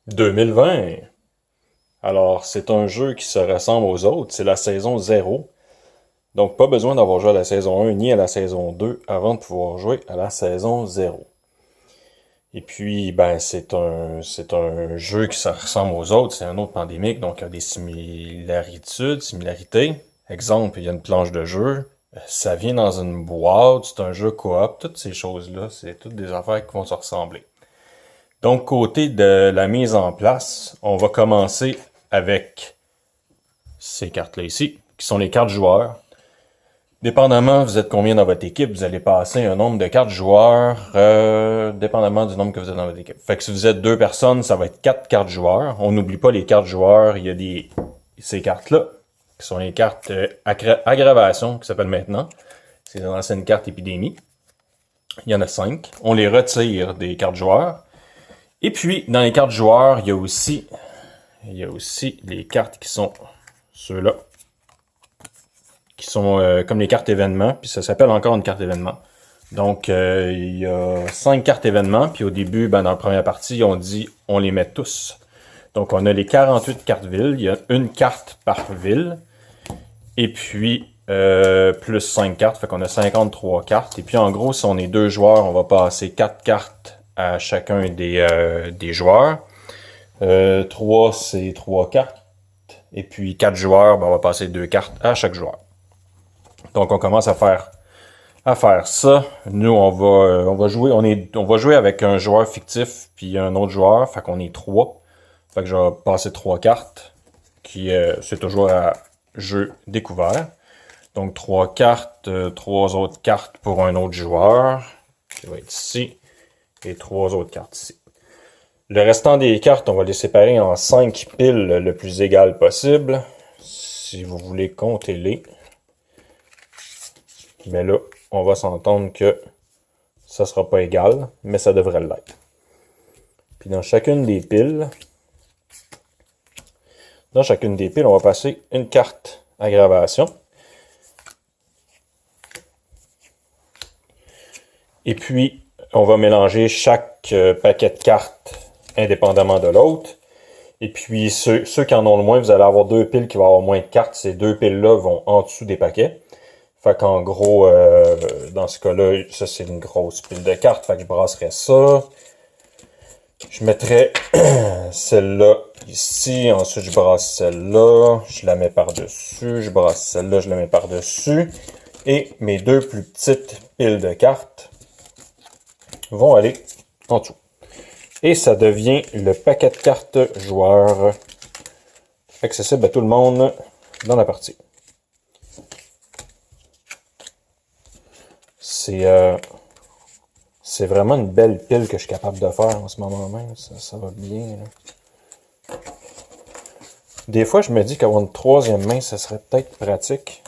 2020. Alors, c'est un jeu qui se ressemble aux autres. C'est la saison 0. Donc, pas besoin d'avoir joué à la saison 1 ni à la saison 2 avant de pouvoir jouer à la saison 0. Et puis, ben, c'est un jeu qui se ressemble aux autres. C'est un autre pandémique, donc il y a des similarités. Exemple, il y a une planche de jeu. Ça vient dans une boîte. C'est un jeu coop. Toutes ces choses-là, c'est toutes des affaires qui vont se ressembler. Donc, côté de la mise en place, on va commencer avec ces cartes-là ici, qui sont les cartes joueurs. Dépendamment, vous êtes combien dans votre équipe, vous allez passer un nombre de cartes joueurs, dépendamment du nombre que vous êtes dans votre équipe. Fait que si vous êtes 2 personnes, ça va être 4 cartes joueurs. On n'oublie pas les cartes joueurs, il y a ces cartes-là, qui sont les cartes aggravation, qui s'appellent maintenant. C'est les anciennes cartes épidémie. Il y en a 5. On les retire des cartes joueurs. Et puis, dans les cartes joueurs, il y a aussi les cartes qui sont ceux-là, qui sont comme les cartes événements, puis ça s'appelle encore une carte événement. Donc, il y a 5 cartes événements, puis au début, ben, dans la première partie, on dit on les met tous. Donc, on a les 48 cartes villes, il y a une carte par ville, et puis plus 5 cartes, fait qu'on a 53 cartes. Et puis, en gros, si on est 2 joueurs, on va passer 4 cartes à chacun des joueurs. 3, c'est 3 cartes. Et puis 4 joueurs, ben, on va passer 2 cartes à chaque joueur. Donc on commence à faire ça. Nous, on va jouer avec un joueur fictif puis un autre joueur. Fait qu'on est 3. Fait que je vais passer 3 cartes. C'est toujours à jeu découvert. Donc 3 cartes, 3 autres cartes pour un autre joueur, qui va être ici, et 3 autres cartes ici. Le restant des cartes, on va les séparer en 5 piles le plus égales possible. Si vous voulez compter les. Mais là, on va s'entendre que ça sera pas égal, mais ça devrait l'être. Puis dans chacune des piles, on va passer une carte aggravation. Et puis, on va mélanger chaque paquet de cartes indépendamment de l'autre. Et puis, ceux qui en ont le moins, vous allez avoir 2 piles qui vont avoir moins de cartes. Ces 2 piles-là vont en dessous des paquets. Fait qu'en gros, dans ce cas-là, ça c'est une grosse pile de cartes. Fait que je brasserais ça. Je mettrais celle-là ici. Ensuite, je brasse celle-là. Je la mets par-dessus. Je brasse celle-là, je la mets par-dessus. Et mes 2 plus petites piles de cartes vont aller en dessous. Et ça devient le paquet de cartes joueurs accessible à tout le monde dans la partie. C'est vraiment une belle pile que je suis capable de faire en ce moment même. Ça va bien. Là. Des fois, je me dis qu'avoir une 3e main, ça serait peut-être pratique.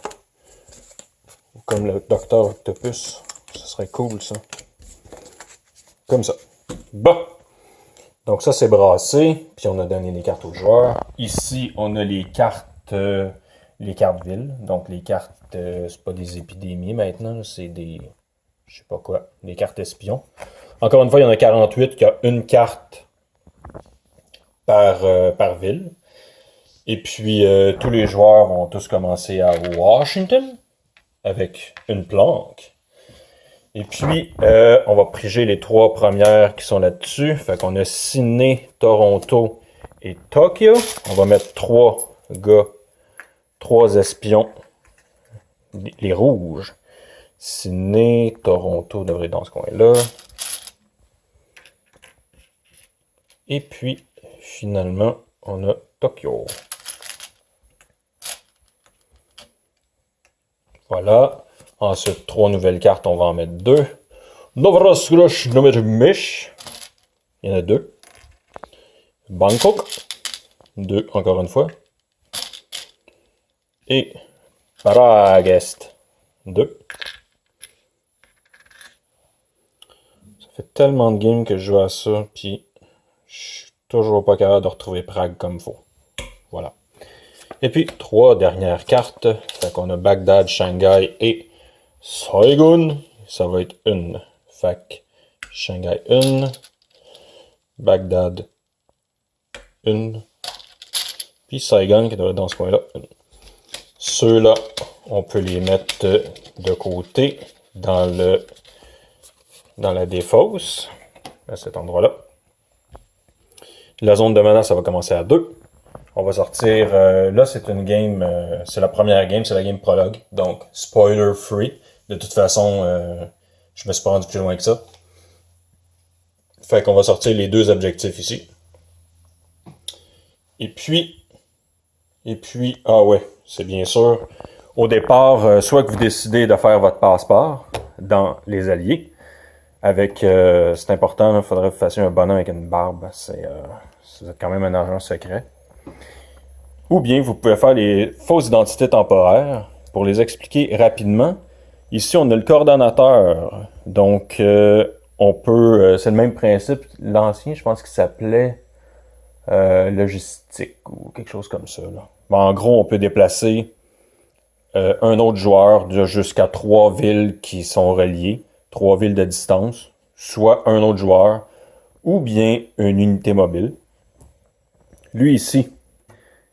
Comme le Docteur Octopus. Ça serait cool, ça. Comme ça. Bon. Donc ça, c'est brassé. Puis on a donné les cartes aux joueurs. Ici, on a les cartes villes. Donc les cartes, c'est pas des épidémies maintenant. C'est des... je sais pas quoi. Des cartes espions. Encore une fois, il y en a 48 qui a une carte par ville. Et puis, tous les joueurs vont tous commencer à Washington avec une planque. Et puis, on va piger les 3 premières qui sont là-dessus. Fait qu'on a Sydney, Toronto et Tokyo. On va mettre 3 gars, 3 espions, les rouges. Sydney, Toronto devrait être dans ce coin-là. Et puis, finalement, on a Tokyo. Voilà. Ensuite, 3 nouvelles cartes, on va en mettre 2. Novorossiysk Novomish. Il y en a 2. Bangkok. 2, encore une fois. Et Paragest. 2. Ça fait tellement de games que je joue à ça, puis je suis toujours pas capable de retrouver Prague comme il faut. Voilà. Et puis, 3 dernières cartes. Fait qu'on a Bagdad, Shanghai et Saigon. Ça va être une. Fait que Shanghai 1. Bagdad une. Puis Saigon qui doit être dans ce coin-là. Ceux-là, on peut les mettre de côté dans la défausse, à cet endroit-là. La zone de menace, ça va commencer à 2. On va sortir, là c'est une game, c'est la première game, c'est la game prologue, donc spoiler free. De toute façon, je me suis pas rendu plus loin que ça. Fait qu'on va sortir les 2 objectifs ici. Et puis, ah ouais, c'est bien sûr, au départ, soit que vous décidez de faire votre passeport dans les alliés, avec, c'est important, il faudrait que vous fassiez un bonhomme avec une barbe, c'est quand même un agent secret. Ou bien vous pouvez faire les fausses identités temporaires. Pour les expliquer rapidement, ici on a le coordonnateur. Donc on peut, c'est le même principe. L'ancien, je pense qu'il s'appelait logistique ou quelque chose comme ça. Là. Bon, en gros, on peut déplacer un autre joueur jusqu'à 3 villes qui sont reliées, 3 villes de distance, soit un autre joueur, ou bien une unité mobile. Lui ici,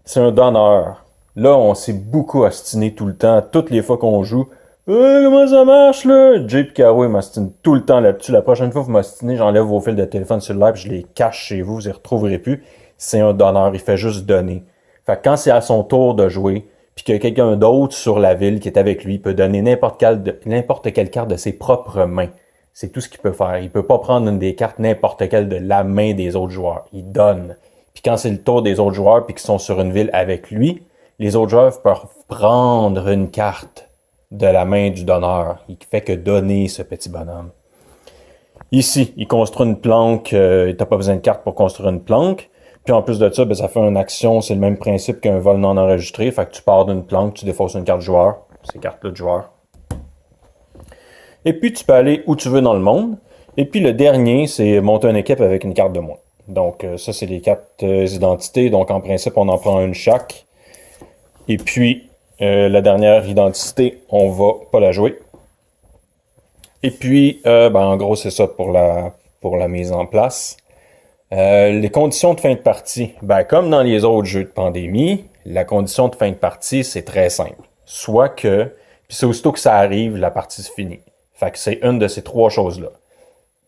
c'est un donneur. Là, on s'est beaucoup ostiné tout le temps. Toutes les fois qu'on joue, comment ça marche, là? Jay et Caro, ils m'ostinent tout le temps là-dessus. La prochaine fois que vous m'ostinez, j'enlève vos fils de téléphone cellulaire, puis je les cache chez vous, vous les retrouverez plus. C'est un donneur, il fait juste donner. Fait que quand c'est à son tour de jouer, puis qu'il y a quelqu'un d'autre sur la ville qui est avec lui, il peut donner n'importe quelle carte de ses propres mains. C'est tout ce qu'il peut faire. Il peut pas prendre une des cartes n'importe quelle de la main des autres joueurs. Il donne. Puis quand c'est le tour des autres joueurs puis qu'ils sont sur une ville avec lui, les autres joueurs peuvent prendre une carte de la main du donneur. Il fait que donner ce petit bonhomme. Ici, il construit une planque. T'as pas besoin de carte pour construire une planque. Puis en plus de ça, ben, ça fait une action. C'est le même principe qu'un vol non enregistré. Fait que tu pars d'une planque, tu défausses une carte joueur. Ces cartes-là de joueur. Et puis tu peux aller où tu veux dans le monde. Et puis le dernier, c'est monter une équipe avec une carte de moins. Donc ça, c'est les 4 identités. Donc en principe, on en prend une chaque. Et puis la dernière identité, on va pas la jouer. Et puis, en gros, c'est ça pour la mise en place. Les conditions de fin de partie. Comme dans les autres jeux de pandémie, la condition de fin de partie, c'est très simple. Soit que, puis c'est aussitôt que ça arrive, la partie se finit. Fait que c'est une de ces 3 choses-là.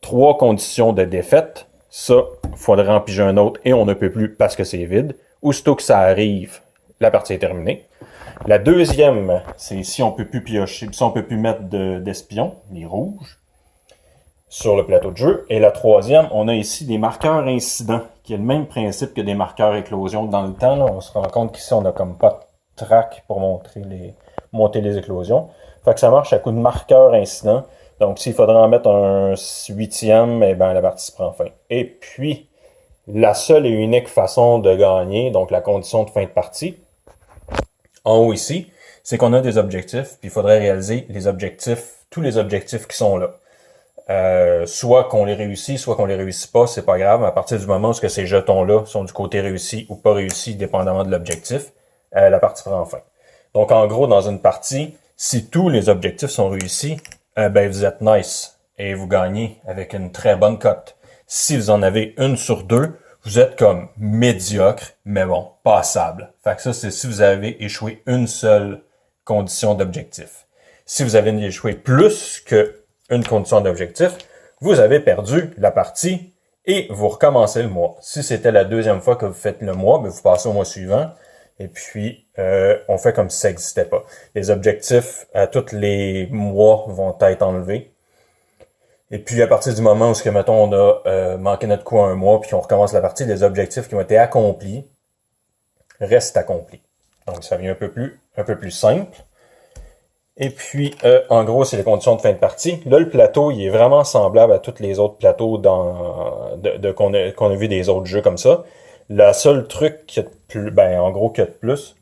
3 conditions de défaite. Ça, il faudrait en piger un autre et on ne peut plus parce que c'est vide. Aussitôt que ça arrive, la partie est terminée. La deuxième, c'est si on peut plus piocher, si on peut plus mettre d'espions, les rouges, sur le plateau de jeu. Et la troisième, on a ici des marqueurs incidents, qui est le même principe que des marqueurs éclosions. Dans le temps, là, on se rend compte qu'ici, on n'a comme pas de track pour monter les éclosions. Fait que ça marche à coup de marqueurs incidents. Donc, s'il faudrait en mettre un 8e, la partie se prend fin. Et puis, la seule et unique façon de gagner, donc la condition de fin de partie, en haut ici, c'est qu'on a des objectifs, puis il faudrait réaliser les objectifs, tous les objectifs qui sont là. Soit qu'on les réussit, soit qu'on les réussit pas, c'est pas grave. À partir du moment où ces jetons-là sont du côté réussi ou pas réussi, dépendamment de l'objectif, la partie prend fin. Donc, en gros, dans une partie, si tous les objectifs sont réussis, vous êtes nice et vous gagnez avec une très bonne cote. Si vous en avez une sur 2, vous êtes comme médiocre, mais bon, passable. Fait que ça, c'est si vous avez échoué une seule condition d'objectif. Si vous avez échoué plus qu'une condition d'objectif, vous avez perdu la partie et vous recommencez le mois. Si c'était la deuxième fois que vous faites le mois, vous passez au mois suivant. Et puis, on fait comme si ça n'existait pas. Les objectifs à tous les mois vont être enlevés. Et puis, à partir du moment où, mettons, on a manqué notre coup un mois, puis qu'on recommence la partie, les objectifs qui ont été accomplis restent accomplis. Donc, ça devient un peu plus simple. Et puis, en gros, c'est les conditions de fin de partie. Là, le plateau, il est vraiment semblable à tous les autres plateaux qu'on a vu des autres jeux comme ça. Le seul truc qui a de plus, en gros, qu'il y a de plus,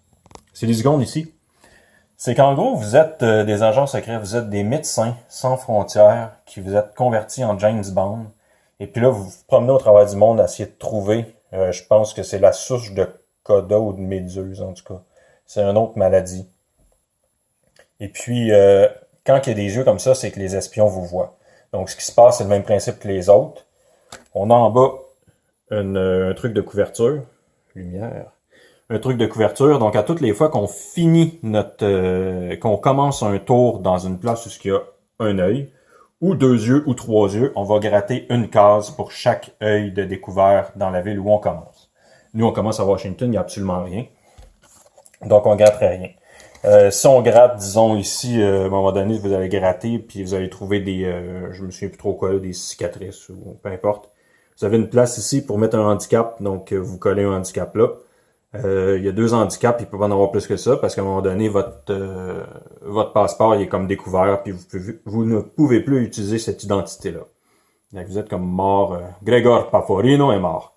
c'est les secondes ici. C'est qu'en gros, vous êtes des agents secrets, vous êtes des médecins sans frontières qui vous êtes convertis en James Bond. Et puis là, vous vous promenez au travers du monde à essayer de trouver, je pense que c'est la souche de Coda ou de Méduse, en tout cas. C'est une autre maladie. Et puis, quand il y a des jeux comme ça, c'est que les espions vous voient. Donc, ce qui se passe, c'est le même principe que les autres. On a en bas un truc de couverture. lumière. Un truc de couverture. Donc, à toutes les fois qu'on finit qu'on commence un tour dans une place où il y a un œil, ou 2 yeux, ou 3 yeux, on va gratter une case pour chaque œil de découvert dans la ville où on commence. Nous, on commence à Washington, il n'y a absolument rien. Donc, on gratterait rien. Si on gratte, disons ici, à un moment donné, vous allez gratter, puis vous allez trouver des, je me souviens plus trop quoi, là, des cicatrices, ou peu importe. Vous avez une place ici pour mettre un handicap, donc vous collez un handicap là. Il y a 2 handicaps, il peut pas en avoir plus que ça, parce qu'à un moment donné, votre passeport il est comme découvert, puis vous ne pouvez plus utiliser cette identité-là. Donc vous êtes comme mort. Gregor Paforino est mort.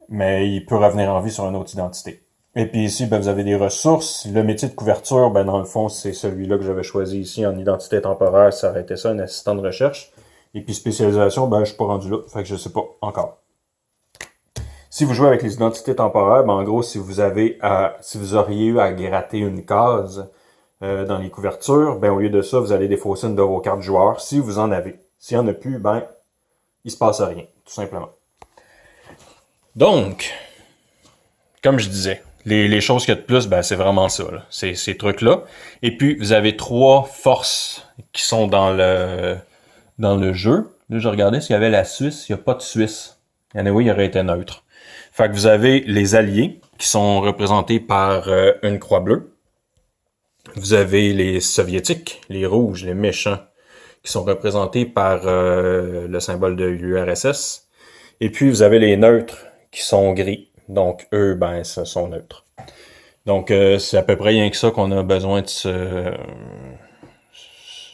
Mais il peut revenir en vie sur une autre identité. Et puis ici, ben, vous avez des ressources. Le métier de couverture, ben, dans le fond, c'est celui-là que j'avais choisi ici en identité temporaire. Ça aurait été ça, un assistant de recherche. Et puis spécialisation, ben, je suis pas rendu là. Fait que je sais pas encore. Si vous jouez avec les identités temporaires, ben, en gros, si vous auriez eu à gratter une case dans les couvertures, ben, au lieu de ça, vous allez défausser une de vos cartes joueurs. Si vous en avez. S'il y en a plus, ben, il se passe rien, tout simplement. Donc, comme je disais, les choses qu'il y a de plus, ben, c'est vraiment ça, là. C'est ces trucs-là. Et puis, vous avez 3 forces qui sont dans le jeu. Là, je regardais s'il y avait la Suisse. Il n'y a pas de Suisse. Anyway, il aurait été neutre. Fait que vous avez les alliés qui sont représentés par une croix bleue. Vous avez les soviétiques, les rouges, les méchants, qui sont représentés par le symbole de l'URSS. Et puis, vous avez les neutres qui sont gris. Donc, eux, ben, ce sont neutres. Donc, c'est à peu près rien que ça qu'on a besoin de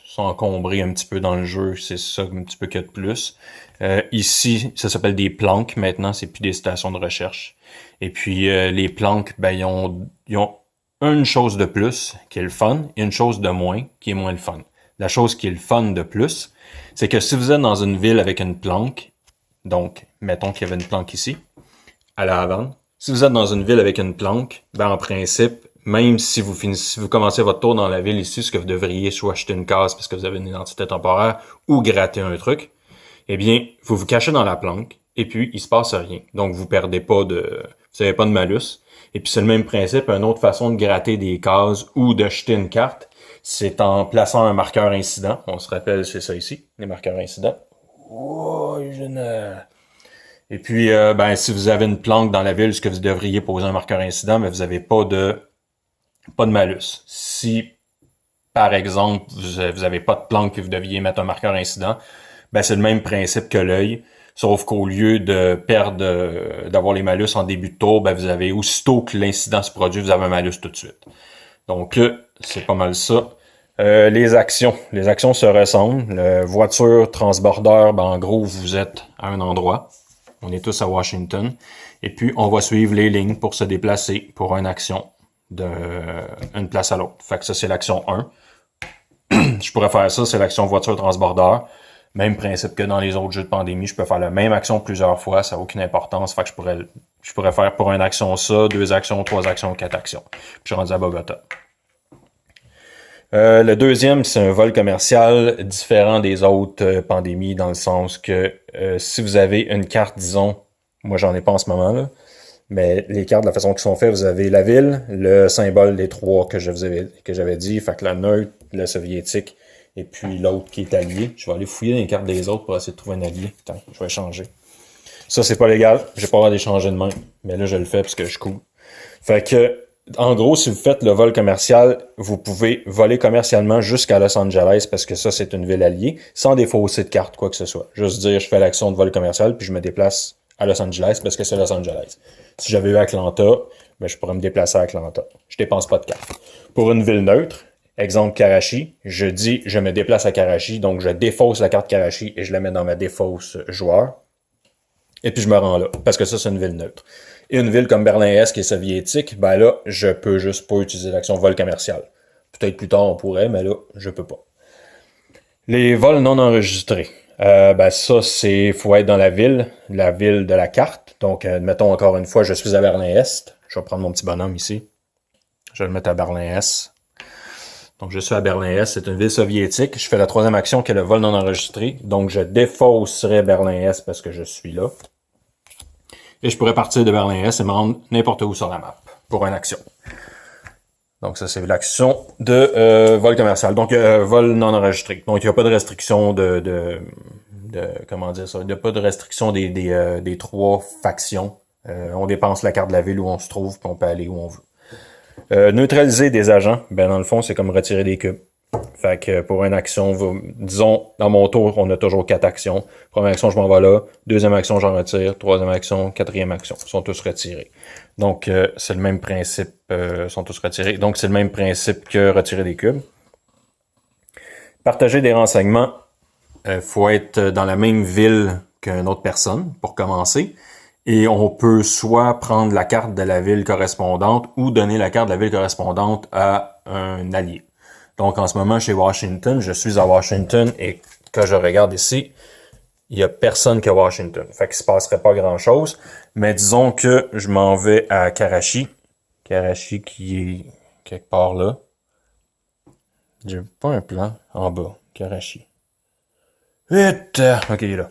s'encombrer un petit peu dans le jeu. C'est ça un petit peu qu'il y a de plus. Ici, ça s'appelle des planques maintenant. C'est plus des stations de recherche. Et puis, les planques, ben, ils ont une chose de plus qui est le fun et une chose de moins qui est moins le fun. La chose qui est le fun de plus, c'est que si vous êtes dans une ville avec une planque, donc, mettons qu'il y avait une planque ici, à la Havane. Si vous êtes dans une ville avec une planque, ben en principe, même si vous commencez votre tour dans la ville ici, ce que vous devriez soit acheter une case parce que vous avez une identité temporaire ou gratter un truc, eh bien, vous vous cachez dans la planque et puis il se passe rien. Donc vous n'avez pas de malus. Et puis c'est le même principe, une autre façon de gratter des cases ou d'acheter une carte, c'est en plaçant un marqueur incident. On se rappelle, c'est ça ici, les marqueurs incidents. Oh, Et puis, ben, si vous avez une planque dans la ville, ce que vous devriez poser un marqueur incident, mais vous n'avez pas de malus. Si, par exemple, vous avez pas de planque et vous deviez mettre un marqueur incident, ben, c'est le même principe que l'œil. Sauf qu'au lieu de d'avoir les malus en début de tour, ben, vous avez, aussitôt que l'incident se produit, vous avez un malus tout de suite. Donc, c'est pas mal ça. Les actions se ressemblent. Voiture, transbordeur, ben, en gros, vous êtes à un endroit. On est tous à Washington. Et puis, on va suivre les lignes pour se déplacer pour une action d'une place à l'autre. Fait que ça, c'est l'action 1. Je pourrais faire ça, c'est l'action voiture transbordeur. Même principe que dans les autres jeux de pandémie, je peux faire la même action plusieurs fois, ça n'a aucune importance. Fait que je pourrais faire pour une action ça, 2 actions, 3 actions, 4 actions. Puis je suis rendu à Bogota. Le deuxième, c'est un vol commercial différent des autres pandémies dans le sens que si vous avez une carte, disons, moi j'en ai pas en ce moment là, mais les cartes de la façon qu'ils sont faites, vous avez la ville, le symbole des 3 que j'avais dit, fait que la neutre, le soviétique et puis l'autre qui est allié. Je vais aller fouiller les cartes des autres pour essayer de trouver un allié. Attends, je vais changer. Ça c'est pas légal, j'ai pas le droit d'échanger de main, mais là je le fais parce que je suis cool. Fait que en gros, si vous faites le vol commercial, vous pouvez voler commercialement jusqu'à Los Angeles parce que ça, c'est une ville alliée, sans défausser de carte, quoi que ce soit. Juste dire, je fais l'action de vol commercial, puis je me déplace à Los Angeles parce que c'est Los Angeles. Si j'avais eu Atlanta, ben, je pourrais me déplacer à Atlanta. Je dépense pas de carte. Pour une ville neutre, exemple Karachi, je dis, je me déplace à Karachi, donc je défausse la carte Karachi et je la mets dans ma défausse joueur. Et puis je me rends là, parce que ça, c'est une ville neutre. Et une ville comme Berlin-Est qui est soviétique, ben là, je peux juste pas utiliser l'action vol commercial. Peut-être plus tard on pourrait, mais là, je peux pas. Les vols non enregistrés. Ben ça, faut être dans la ville de la carte. Donc, mettons encore une fois, je suis à Berlin-Est. Je vais prendre mon petit bonhomme ici. Je vais le mettre à Berlin-Est. Donc, je suis à Berlin-Est. C'est une ville soviétique. Je fais la troisième action qui est le vol non enregistré. Donc, je défausserai Berlin-Est parce que je suis là. Et je pourrais partir de Berlin-Est et me rendre n'importe où sur la map pour une action. Donc ça, c'est l'action de vol commercial. Donc, vol non enregistré. Donc, il n'y a pas de restriction comment dire ça? Il n'y a pas de restriction des trois factions. On dépense la carte de la ville où on se trouve, puis on peut aller où on veut. Neutraliser des agents, ben dans le fond, c'est comme retirer des cubes. Fait que pour une action, disons, dans mon tour, on a toujours 4 actions. Première action, je m'en vais là. Deuxième action, j'en retire. Troisième action, quatrième action. Ils sont tous retirés. Donc, c'est le même principe. Ils sont tous retirés. Donc, c'est le même principe que retirer des cubes. Partager des renseignements. Faut être dans la même ville qu'une autre personne, pour commencer. Et on peut soit prendre la carte de la ville correspondante ou donner la carte de la ville correspondante à un allié. Donc, en ce moment, chez Washington, je suis à Washington et quand je regarde ici, il n'y a personne qu'à Washington. Fait qu'il ne se passerait pas grand-chose. Mais disons que je m'en vais à Karachi. Karachi qui est quelque part là. J'ai pas un plan en bas. Karachi. Vite! Ok, il est là.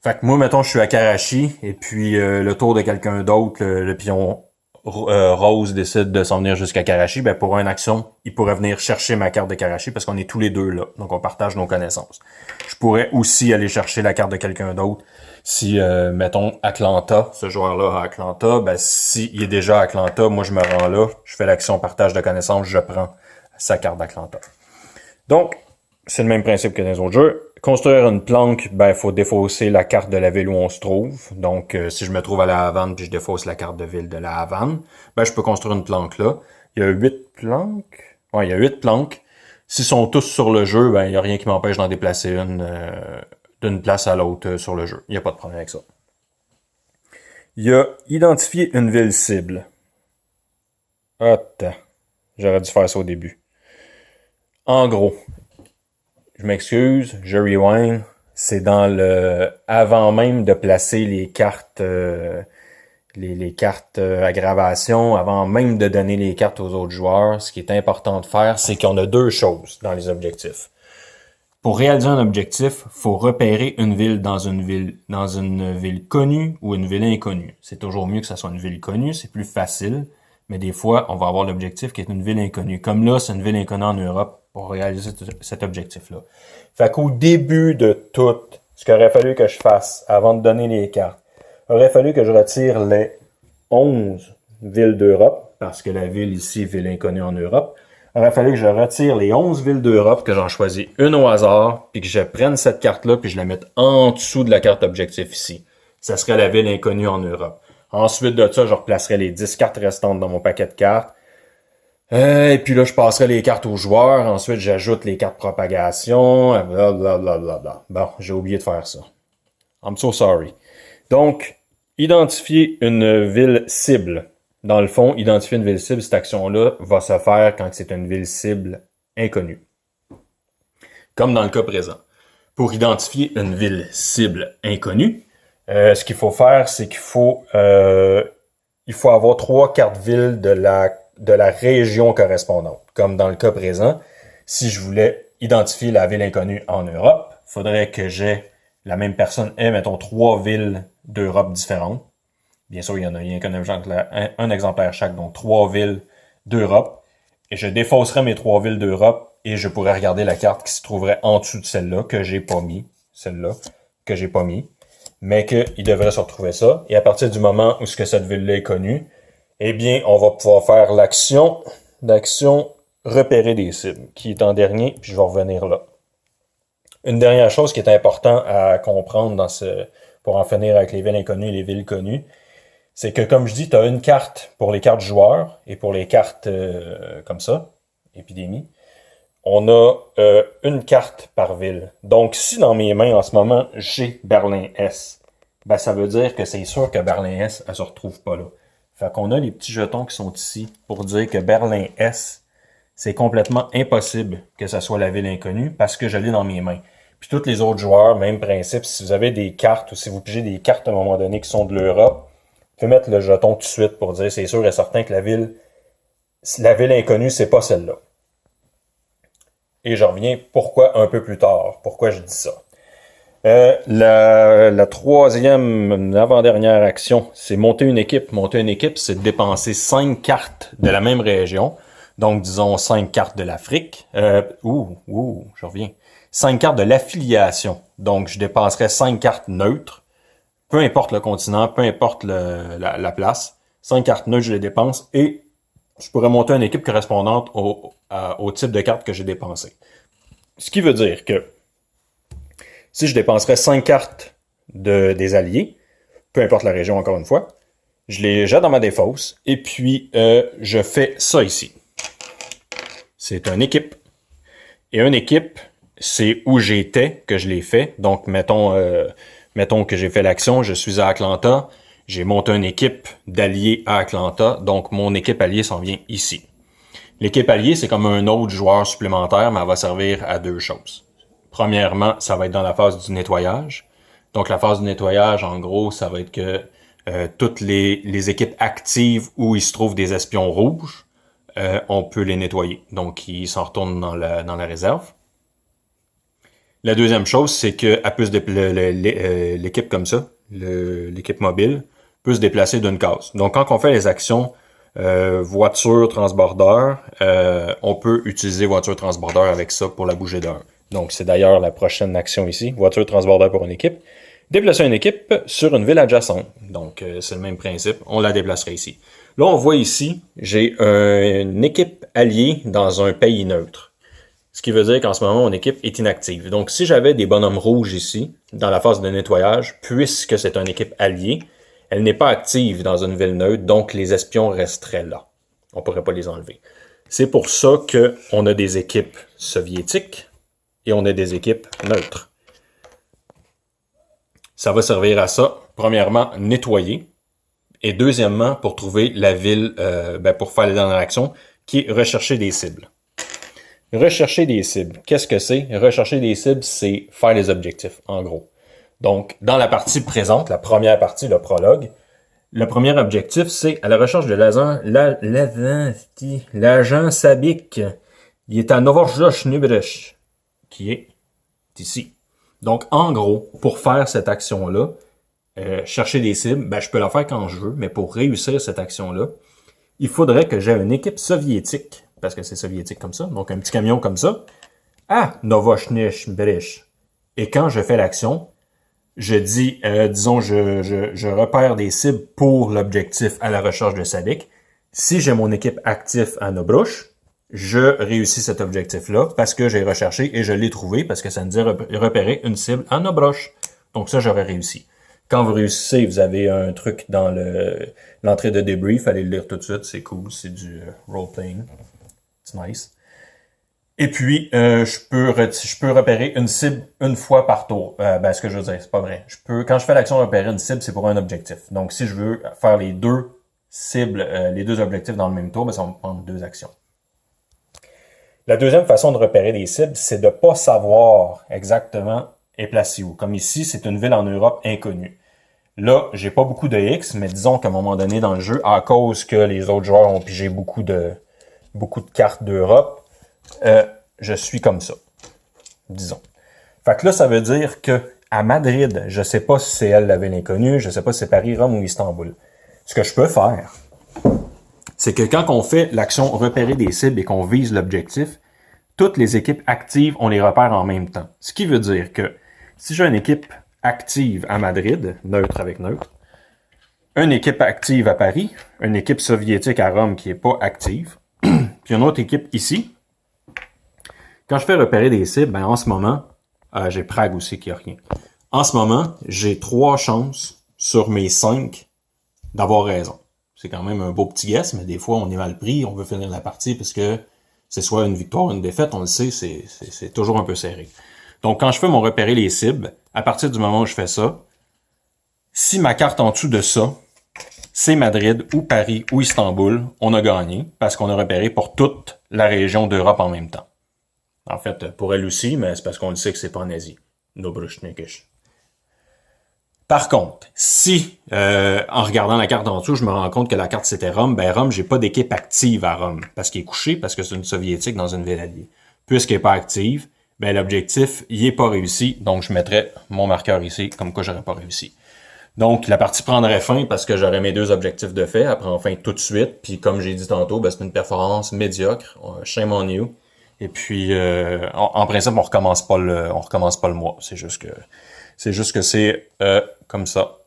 Fait que moi, mettons, je suis à Karachi et puis le tour de quelqu'un d'autre, le pion Rose décide de s'en venir jusqu'à Karachi, ben pour une action, il pourrait venir chercher ma carte de Karachi parce qu'on est tous les deux là. Donc, on partage nos connaissances. Je pourrais aussi aller chercher la carte de quelqu'un d'autre. Si, mettons, Atlanta, ce joueur-là à Atlanta, ben s'il est déjà à Atlanta, moi, je me rends là, je fais l'action partage de connaissances, je prends sa carte d'Atlanta. Donc, c'est le même principe que dans les autres jeux. Construire une planque, ben, il faut défausser la carte de la ville où on se trouve. Donc, si je me trouve à La Havane puis je défausse la carte de ville de La Havane, ben, je peux construire une planque là. Il y a 8 planques. Ouais, il y a 8 planques. S'ils sont tous sur le jeu, ben, il n'y a rien qui m'empêche d'en déplacer une d'une place à l'autre sur le jeu. Il n'y a pas de problème avec ça. Il y a identifier une ville cible. Attends. J'aurais dû faire ça au début. En gros, je m'excuse, je rewind. C'est dans le avant même de placer les cartes les cartes aggravation, avant même de donner les cartes aux autres joueurs. Ce qui est important de faire, c'est qu'on a deux choses dans les objectifs. Pour réaliser un objectif, faut repérer une ville dans une ville connue ou une ville inconnue. C'est toujours mieux que ça soit une ville connue, c'est plus facile. Mais des fois, on va avoir l'objectif qui est une ville inconnue. Comme là, c'est une ville inconnue en Europe pour réaliser cet objectif-là. Fait qu'au début de tout, ce qu'il aurait fallu que je fasse avant de donner les cartes, il aurait fallu que je retire les 11 villes d'Europe, parce que la ville ici est ville inconnue en Europe. Il aurait fallu que je retire les 11 villes d'Europe, que j'en choisis une au hasard, puis que je prenne cette carte-là, puis je la mette en dessous de la carte objectif ici. Ça serait la ville inconnue en Europe. Ensuite de ça, je replacerai les 10 cartes restantes dans mon paquet de cartes. Et puis là, je passerai les cartes aux joueurs. Ensuite, j'ajoute les cartes propagation. Blablabla. Bon, j'ai oublié de faire ça. I'm so sorry. Donc, identifier une ville cible. Dans le fond, identifier une ville cible, cette action-là va se faire quand c'est une ville cible inconnue. Comme dans le cas présent. Pour identifier une ville cible inconnue, ce qu'il faut faire, c'est qu'il faut avoir 3 cartes villes de la région correspondante. Comme dans le cas présent, si je voulais identifier la ville inconnue en Europe, il faudrait que la même personne ait, mettons, 3 villes d'Europe différentes. Bien sûr, il y en a rien qu'un exemplaire chaque, donc 3 villes d'Europe. Et je défausserais mes 3 villes d'Europe et je pourrais regarder la carte qui se trouverait en dessous de celle-là, que j'ai pas mis. Celle-là, que j'ai pas mis. Mais qu'il devrait se retrouver ça. Et à partir du moment où cette ville-là est connue, eh bien, on va pouvoir faire l'action repérer des cibles, qui est en dernier, puis je vais revenir là. Une dernière chose qui est importante à comprendre pour en finir avec les villes inconnues et les villes connues, c'est que, comme je dis, tu as une carte pour les cartes joueurs et pour les cartes comme ça, épidémie. On a une carte par ville. Donc, si dans mes mains, en ce moment, j'ai Berlin-Est, ben ça veut dire que c'est sûr que Berlin-Est, elle se retrouve pas là. Fait qu'on a les petits jetons qui sont ici pour dire que Berlin-Est, c'est complètement impossible que ça soit la ville inconnue parce que je l'ai dans mes mains. Puis tous les autres joueurs, même principe, si vous avez des cartes ou si vous pigez des cartes à un moment donné qui sont de l'Europe, vous pouvez mettre le jeton tout de suite pour dire c'est sûr et certain que la ville inconnue, c'est pas celle-là. Et je reviens pourquoi un peu plus tard, pourquoi je dis ça. La troisième, avant-dernière action, c'est monter une équipe. Monter une équipe, c'est dépenser 5 cartes de la même région. Donc, disons 5 cartes de l'Afrique. Je reviens. 5 cartes de l'affiliation. Donc, je dépenserais 5 cartes neutres. Peu importe le continent, peu importe la place. 5 cartes neutres, je les dépense et je pourrais monter une équipe correspondante au type de carte que j'ai dépensé. Ce qui veut dire que si je dépenserais 5 cartes des alliés, peu importe la région encore une fois, je les jette dans ma défausse et puis je fais ça ici. C'est une équipe. Et une équipe, c'est où j'étais que je l'ai fait. Donc, mettons que j'ai fait l'action, je suis à Atlanta, j'ai monté une équipe d'alliés à Atlanta, donc mon équipe alliée s'en vient ici. L'équipe alliée, c'est comme un autre joueur supplémentaire, mais elle va servir à deux choses. Premièrement, ça va être dans la phase du nettoyage. Donc, la phase du nettoyage, en gros, ça va être que toutes les équipes actives où il se trouve des espions rouges, on peut les nettoyer. Donc, ils s'en retournent dans la réserve. La deuxième chose, c'est que l'équipe comme ça, l'équipe mobile, peut se déplacer d'une case. Donc, quand on fait les actions voiture transbordeur, on peut utiliser voiture transbordeur avec ça pour la bouger d'un. Donc, c'est d'ailleurs la prochaine action ici, voiture transbordeur pour une équipe. Déplacer une équipe sur une ville adjacente. Donc, c'est le même principe. On la déplacerait ici. Là, on voit ici, j'ai une équipe alliée dans un pays neutre. Ce qui veut dire qu'en ce moment, mon équipe est inactive. Donc, si j'avais des bonhommes rouges ici, dans la phase de nettoyage, puisque c'est une équipe alliée, elle n'est pas active dans une ville neutre, donc les espions resteraient là. On ne pourrait pas les enlever. C'est pour ça qu'on a des équipes soviétiques et on a des équipes neutres. Ça va servir à ça, premièrement, nettoyer, et deuxièmement, pour trouver la ville, pour faire les dernières actions, qui est rechercher des cibles. Rechercher des cibles. Qu'est-ce que c'est? Rechercher des cibles, c'est faire les objectifs, en gros. Donc, dans la partie présente, la première partie, le prologue, le premier objectif, c'est à la recherche de l'agent Sabik. Il est à Novosibirsk, qui est ici. Donc, en gros, pour faire cette action-là, chercher des cibles, je peux la faire quand je veux, mais pour réussir cette action-là, il faudrait que j'ai une équipe soviétique, parce que c'est soviétique comme ça, donc un petit camion comme ça, à Novosibirsk. Et quand je fais l'action, je dis, je repère des cibles pour l'objectif à la recherche de Sabik. Si j'ai mon équipe active à Nobruch, je réussis cet objectif-là parce que j'ai recherché et je l'ai trouvé parce que ça me dit repérer une cible à Nobruch. Donc ça, j'aurais réussi. Quand vous réussissez, vous avez un truc dans l'entrée de débrief, allez le lire tout de suite, c'est cool, c'est du role-playing. C'est nice. Et puis, je peux repérer une cible une fois par tour. Ce que je veux dire, c'est pas vrai. Quand je fais l'action repérer une cible, c'est pour un objectif. Donc, si je veux faire les deux cibles, les deux objectifs dans le même tour, ça va me prendre 2 actions. La deuxième façon de repérer des cibles, c'est de pas savoir exactement est placé où. Comme ici, c'est une ville en Europe inconnue. Là, j'ai pas beaucoup de X, mais disons qu'à un moment donné dans le jeu, à cause que les autres joueurs ont pigé beaucoup de cartes d'Europe, je suis comme ça, disons. Fait que là, ça veut dire que à Madrid, je sais pas si c'est elle la ville inconnue, je sais pas si c'est Paris, Rome ou Istanbul. Ce que je peux faire, c'est que quand on fait l'action repérer des cibles et qu'on vise l'objectif, toutes les équipes actives, on les repère en même temps. Ce qui veut dire que si j'ai une équipe active à Madrid, neutre avec neutre, une équipe active à Paris, une équipe soviétique à Rome qui est pas active, puis une autre équipe ici, quand je fais repérer des cibles, en ce moment, j'ai Prague aussi qui a rien. En ce moment, j'ai 3 chances sur mes 5 d'avoir raison. C'est quand même un beau petit guess, mais des fois, on est mal pris, on veut finir la partie parce que c'est soit une victoire ou une défaite, on le sait, c'est toujours un peu serré. Donc, quand je fais mon repérer les cibles, à partir du moment où je fais ça, si ma carte en dessous de ça, c'est Madrid ou Paris ou Istanbul, on a gagné parce qu'on a repéré pour toute la région d'Europe en même temps. En fait, pour elle aussi, mais c'est parce qu'on le sait que c'est pas en Asie. Nobruchnikish. Par contre, si, en regardant la carte en dessous, je me rends compte que la carte c'était Rome, Rome, j'ai pas d'équipe active à Rome, parce qu'il est couché, parce que c'est une soviétique dans une ville alliée. Puisqu'elle n'est pas active, ben l'objectif, il est pas réussi, donc je mettrais mon marqueur ici, comme quoi j'aurais pas réussi. Donc, la partie prendrait fin parce que j'aurais mes 2 objectifs de fait, elle prend fin tout de suite, puis comme j'ai dit tantôt, ben c'est une performance médiocre, shame on you. Et puis, en principe, on recommence pas le mois, c'est juste que c'est comme ça.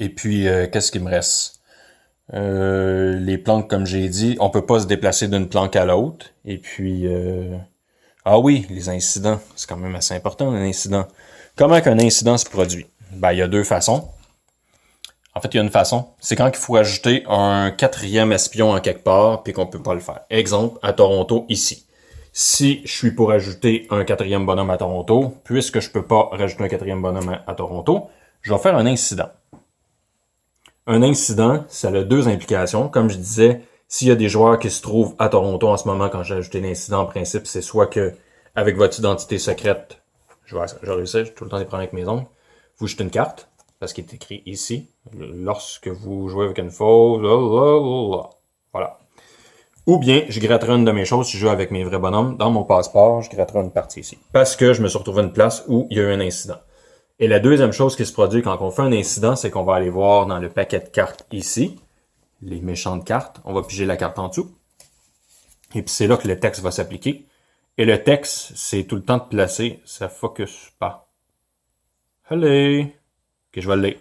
Et puis, qu'est-ce qu'il me reste? Les planques, comme j'ai dit, on peut pas se déplacer d'une planque à l'autre. Et puis, ah oui, les incidents, c'est quand même assez important, un incident. Comment qu'un incident se produit? Ben, il y a 2 façons. En fait, il y a une façon. C'est quand il faut ajouter un 4e espion en quelque part, puis qu'on peut pas le faire. Exemple, à Toronto, ici. Si je suis pour ajouter un 4e bonhomme à Toronto, puisque je peux pas rajouter un 4e bonhomme à Toronto, je vais faire un incident. Un incident, ça a 2 implications. Comme je disais, s'il y a des joueurs qui se trouvent à Toronto en ce moment quand j'ai ajouté l'incident, en principe, c'est soit que avec votre identité secrète, je réussis, j'ai tout le temps des problèmes avec mes ongles, vous jetez une carte, parce qu'il est écrit ici, lorsque vous jouez avec une fausse, voilà. Ou bien, je gratterai une de mes choses si je joue avec mes vrais bonhommes. Dans mon passeport, je gratterai une partie ici. Parce que je me suis retrouvé à une place où il y a eu un incident. Et la deuxième chose qui se produit quand on fait un incident, c'est qu'on va aller voir dans le paquet de cartes ici, les méchantes cartes. On va piger la carte en dessous. Et puis c'est là que le texte va s'appliquer. Et le texte, c'est tout le temps de placer. Ça focus pas. Allez. Ok, je vais le lire.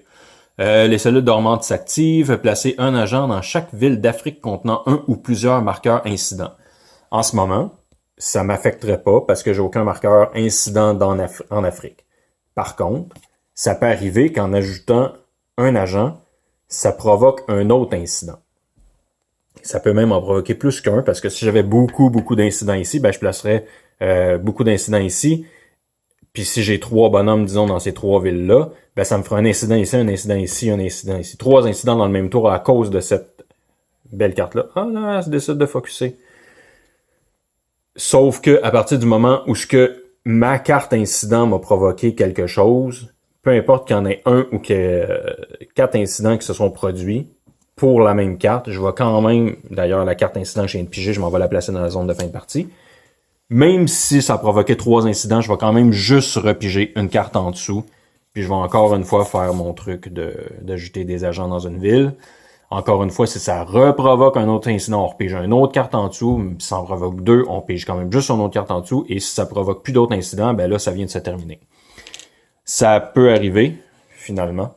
Les cellules dormantes s'activent. Placer un agent dans chaque ville d'Afrique contenant un ou plusieurs marqueurs incidents. En ce moment, ça m'affecterait pas parce que j'ai aucun marqueur incident en Afrique. Par contre, ça peut arriver qu'en ajoutant un agent, ça provoque un autre incident. Ça peut même en provoquer plus qu'un, parce que si j'avais beaucoup d'incidents ici, ben je placerais beaucoup d'incidents ici. Puis si j'ai 3 bonhommes, disons, dans ces 3 villes-là, ben ça me fera un incident ici, un incident ici, un incident ici. 3 incidents dans le même tour à cause de cette belle carte-là. Ah là, elle se décide de focusser. Sauf que à partir du moment où ma carte incident m'a provoqué quelque chose, peu importe qu'il y en ait un ou que 4 incidents qui se sont produits pour la même carte, je vais quand même, d'ailleurs la carte incident que je viens de piger, je m'en vais la placer dans la zone de fin de partie. Même si ça a provoqué 3 incidents, je vais quand même juste repiger une carte en dessous. Puis je vais encore une fois faire mon truc d'ajouter des agents dans une ville. Encore une fois, si ça reprovoque un autre incident, on repige une autre carte en dessous. Si ça en provoque 2, on pige quand même juste une autre carte en dessous. Et si ça provoque plus d'autres incidents, ben là, ça vient de se terminer. Ça peut arriver, finalement,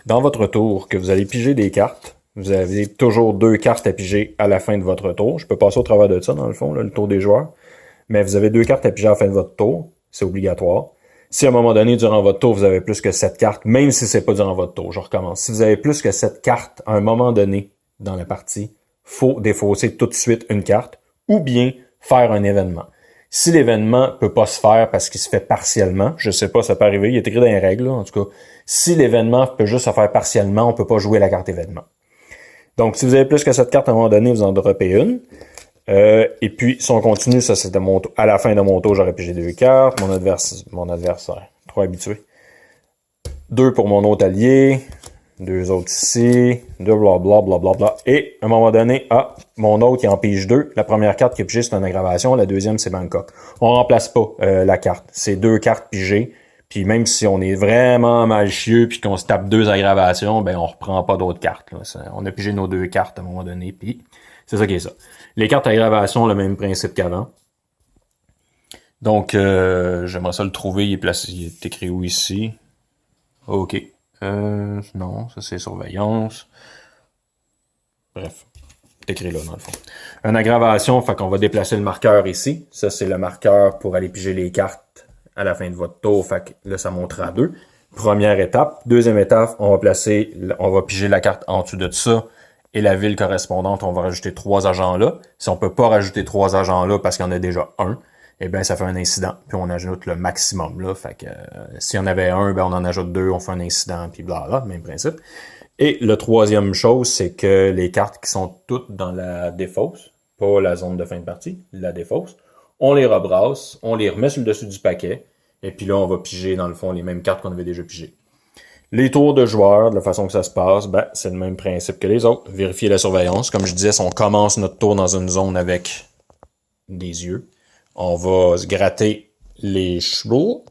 dans votre tour, que vous allez piger des cartes. Vous avez toujours 2 cartes à piger à la fin de votre tour. Je peux passer au travers de ça, dans le fond, là, le tour des joueurs. Mais vous avez 2 cartes à piger à la fin de votre tour. C'est obligatoire. Si à un moment donné, durant votre tour, vous avez plus que 7 cartes, même si c'est pas durant votre tour, je recommence. Si vous avez plus que 7 cartes à un moment donné dans la partie, faut défausser tout de suite une carte ou bien faire un événement. Si l'événement peut pas se faire parce qu'il se fait partiellement, je sais pas, ça peut arriver, il est écrit dans les règles, là, en tout cas. Si l'événement peut juste se faire partiellement, on peut pas jouer la carte événement. Donc, si vous avez plus que 7 cartes à un moment donné, vous en dropez une. Et puis, si on continue, ça c'est à la fin de mon tour, j'aurais pigé 2 cartes. Mon adversaire, trop habitué. 2 pour mon autre allié. 2 autres ici. 2 blablabla. Et à un moment donné, mon autre, il en pige 2. La première carte qu'il a pigée, c'est une aggravation. La deuxième, c'est Bangkok. On remplace pas la carte. C'est 2 cartes pigées. Puis même si on est vraiment malchieux puis qu'on se tape 2 aggravations, ben on reprend pas d'autres cartes. Là. On a pigé nos 2 cartes à un moment donné, puis c'est ça qui est ça. Les cartes aggravation, le même principe qu'avant. Donc, j'aimerais ça le trouver. Il est écrit où ici? OK. Non, ça c'est surveillance. Bref, c'est écrit là, dans le fond. Une aggravation, fait qu'on va déplacer le marqueur ici. Ça, c'est le marqueur pour aller piger les cartes à la fin de votre tour. Fait que là, ça montera à 2. Première étape. Deuxième étape, on va piger la carte en dessous de ça. Et la ville correspondante, on va rajouter 3 agents là. Si on peut pas rajouter 3 agents là parce qu'il y en a déjà un, eh bien, ça fait un incident. Puis on ajoute le maximum là. Fait que s'il y en avait un, ben on en ajoute 2, on fait un incident, puis blablabla, même principe. Et le troisième chose, c'est que les cartes qui sont toutes dans la défausse, pas la zone de fin de partie, la défausse, on les rebrasse, on les remet sur le dessus du paquet, et puis là, on va piger, dans le fond, les mêmes cartes qu'on avait déjà pigées. Les tours de joueurs, de la façon que ça se passe, ben, c'est le même principe que les autres. Vérifier la surveillance. Comme je disais, si on commence notre tour dans une zone avec des yeux, On va se gratter les chevaux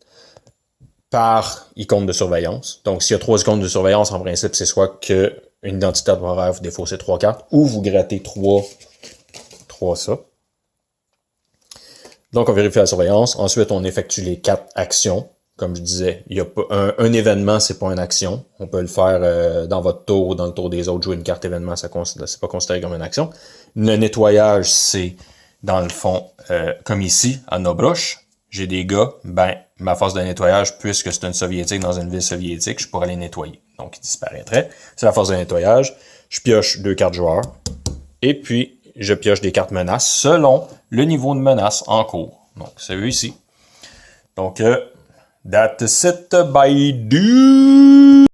par icône de surveillance. Donc, s'il y a 3 icônes de surveillance, en principe, c'est soit que une identité temporaire, vous défaussez 3 cartes, ou vous grattez 3 ça. Donc, on vérifie la surveillance. Ensuite, on effectue les 4 actions. Comme je disais, il y a pas un événement, c'est pas une action. On peut le faire dans votre tour ou dans le tour des autres. Jouer une carte événement, c'est pas considéré comme une action. Le nettoyage, c'est, dans le fond, comme ici, à Nobruch, j'ai des gars, ben, ma force de nettoyage, puisque c'est une soviétique dans une ville soviétique, je pourrais les nettoyer. Donc, ils disparaîtraient. C'est la force de nettoyage. Je pioche 2 cartes joueurs. Et puis, je pioche des cartes menaces selon le niveau de menace en cours. Donc, c'est eux ici. Donc, that's it, bye, dude!